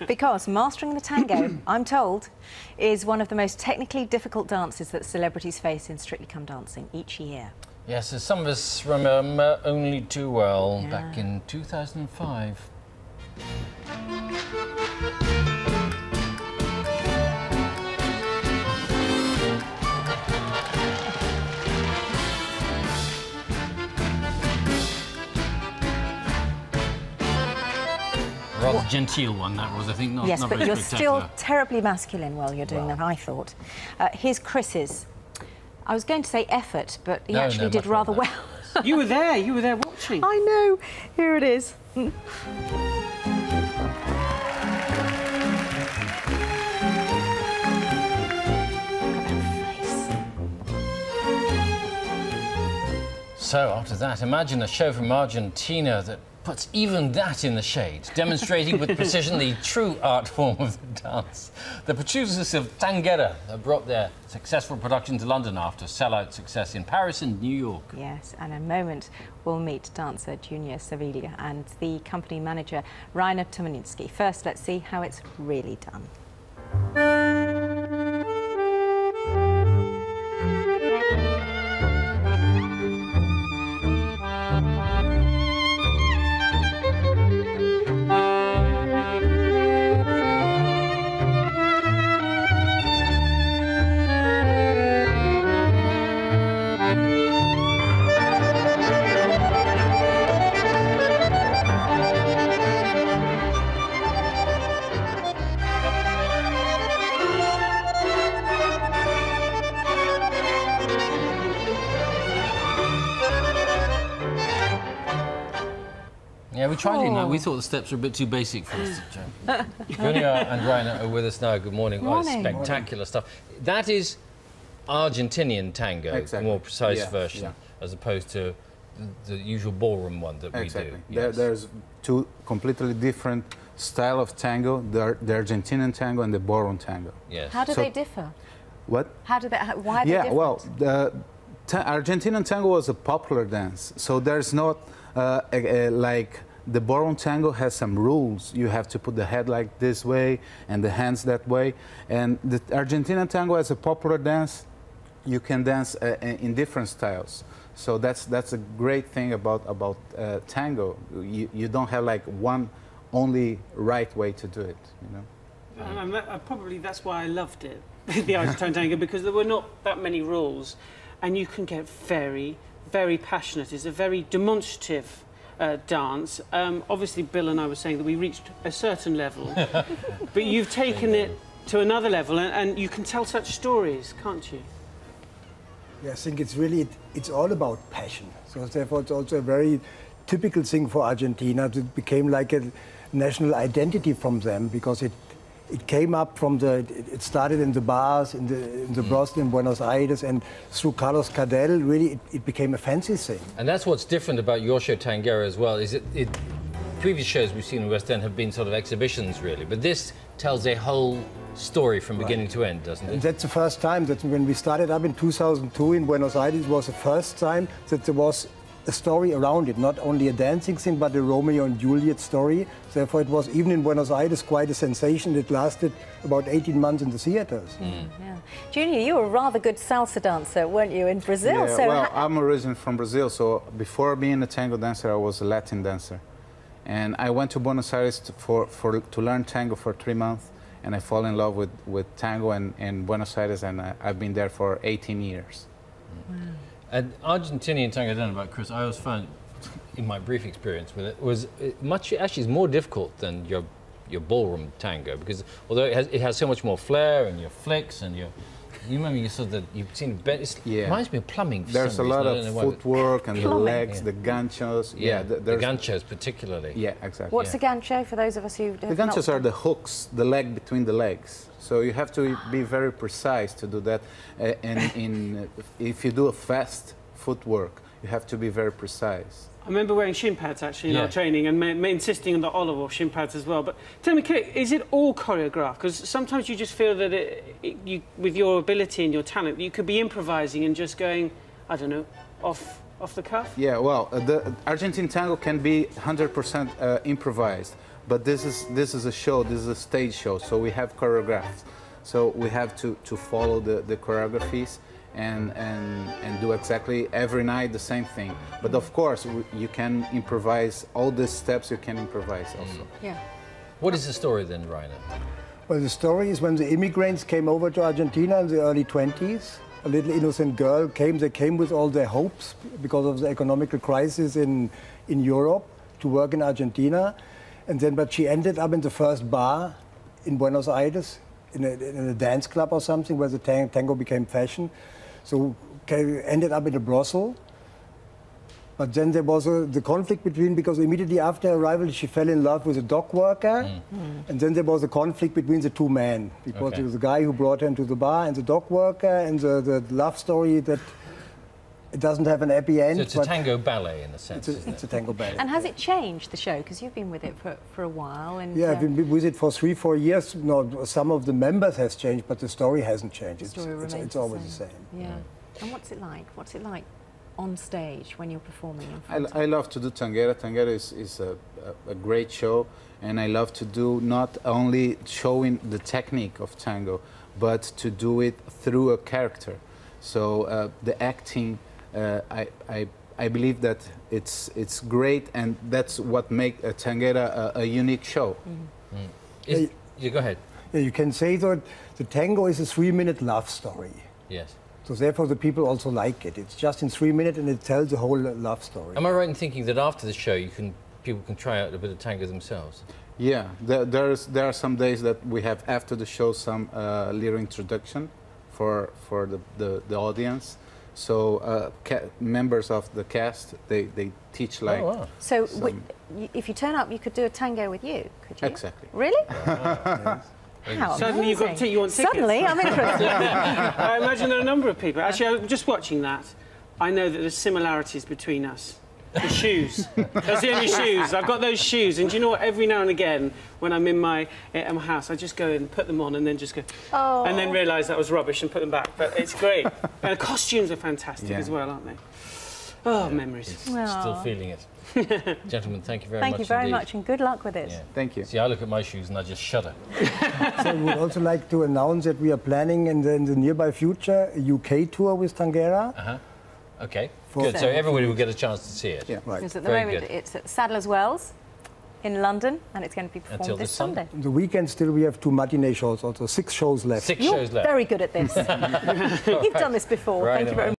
Because mastering the tango, I'm told, is one of the most technically difficult dances that celebrities face in Strictly Come Dancing each year. Yes, as some of us remember only too well, back in 2005. Rather genteel one, that was, I think. Not, yes, not but very you're still spectacular. terribly masculine while you're doing that, I thought. Here's Chris's. I was going to say effort, but he actually did rather well. You were there watching. I know. Here it is. So, after that, imagine a show from Argentina that puts even that in the shade, demonstrating with precision the true art form of the dance. The producers of Tanguera have brought their successful production to London after sellout success in Paris and New York. Yes, and in a moment we'll meet dancer Junior Cervila and the company manager Rainer Tumaninski. First, let's see how it's really done. Yeah, we tried it now. We thought the steps were a bit too basic for us. Junior and Rainer are with us now. Good morning. Oh, spectacular stuff. That is Argentinian tango, the more precise version, as opposed to the usual ballroom one that we do. Yes. There's two completely different style of tango, the Argentinian tango and the ballroom tango. Yes. How do they differ? What? How do they? Why are they different? Well, the Argentinian tango was a popular dance, so there's not like the ballroom tango has some rules. You have to put the head like this way and the hands that way. And the Argentinian tango as a popular dance, you can dance in different styles. So that's a great thing about tango. You don't have like one only right way to do it, you know. And probably that's why I loved it, the Argentine tango, because there were not that many rules, and you can get very, very passionate. It's a very demonstrative dance. Obviously, Bill and I were saying that we reached a certain level, but you've taken it to another level, and you can tell such stories, can't you? Yeah, I think it's all about passion. So therefore, it's also a very typical thing for Argentina. It became like a national identity from them, because it came up from it started in the bars, in the brothel in Buenos Aires, and through Carlos Gardel, really, it became a fancy thing. And that's what's different about your show, Tanguera, as well, is previous shows we've seen in West End have been sort of exhibitions, really, but this tells a whole story from beginning to end, doesn't it? And that's the first time that when we started up in 2002 in Buenos Aires, it was the first time that there was a story around it, not only a dancing thing, but a Romeo and Juliet story. Therefore, it was, even in Buenos Aires, quite a sensation. It lasted about 18 months in the theaters. Yeah. Junior, you were a rather good salsa dancer, weren't you, in Brazil? Yeah, so well, I'm originally from Brazil, so before being a tango dancer, I was a Latin dancer. And I went to Buenos Aires to learn tango for 3 months, and I fell in love with tango in Buenos Aires, and I've been there for 18 years. Wow. And Argentinian tango, I don't know about Chris, I always found, in my brief experience with it, was actually more difficult than your ballroom tango, because although it has so much more flair and your flicks and you remember you saw that you've seen it reminds me of plumbing. There's a lot of footwork and the legs, the ganchos. The ganchos particularly. Yeah, exactly. What's a gancho for those of us who? The ganchos are the hooks, the leg between the legs. So you have to be very precise to do that. And if you do a fast footwork, you have to be very precise. I remember wearing shin pads, actually, in our training, and insisting on the Olive or shin pads as well. But tell me, is it all choreographed? Because sometimes you just feel that with your ability and your talent, you could be improvising and just going, I don't know, off the cuff? Yeah, well, the Argentine tango can be 100% improvised. But this is a show. This is a stage show. So we have choreographs. So we have to follow the choreographies and do exactly every night the same thing. But of course, you can improvise all the steps. You can improvise also. Yeah. What is the story then, Rainer? Well, the story is when the immigrants came over to Argentina in the early 20s. A little innocent girl came. They came with all their hopes because of the economical crisis in Europe to work in Argentina. And then, but she ended up in the first bar in Buenos Aires, in a dance club or something, where the tango became fashion. So ended up in a brothel. But then there was the conflict between, because immediately after arrival she fell in love with a dock worker. And then there was a conflict between the two men, because it was the guy who brought her into the bar and the dock worker, and the love story that it doesn't have an happy end. So it's a tango ballet in a sense, it's a tango ballet. And has it changed, the show? Because you've been with it for a while. And yeah, I've been with it for 3-4 years. No, some of the members has changed, but the story hasn't changed. It's always the same. Yeah. And what's it like? What's it like on stage when you're performing in front I love to do Tanguera. Tanguera is a great show, and I love to do not only showing the technique of tango, but to do it through a character. So the acting, I believe that it's great, and that's what makes Tanguera a unique show. You go ahead. Yeah, you can say that the tango is a 3-minute love story. Yes. So therefore the people also like it. It's just in 3 minutes and it tells the whole love story. Am I right in thinking that after the show people can try out a bit of tango themselves? Yeah, there are some days that we have after the show some little introduction for the audience. So members of the cast, they teach like... Oh, wow. So if you turn up, you could do a tango with you, could you? Exactly. Really? Yes. How Suddenly you've got you want tickets. Suddenly, I'm interested. I imagine there are a number of people. Actually, I'm just watching that. I know that there's similarities between us. The shoes. That's the only shoes. I've got those shoes, and do you know what? Every now and again, when I'm in my house, I just go and put them on, and then just go, and then realise that was rubbish and put them back. But it's great. And the costumes are fantastic as well, aren't they? Oh, memories. Well. Still feeling it. Gentlemen, thank you very much. Thank you very indeed. much, and good luck with it. Yeah. Thank you. See, I look at my shoes and I just shudder. So we would also like to announce that we are planning in the nearby future a UK tour with Tanguera. Okay, good. So everybody will get a chance to see it. Yeah, right. Because at the Very moment good. it's at Sadler's Wells in London, and it's going to be performed Until this this Sunday. Sunday. The weekend still we have 2 matinee shows, also 6 shows left. Six You're shows left. very good at this. You've done this before. Right Thank you very much.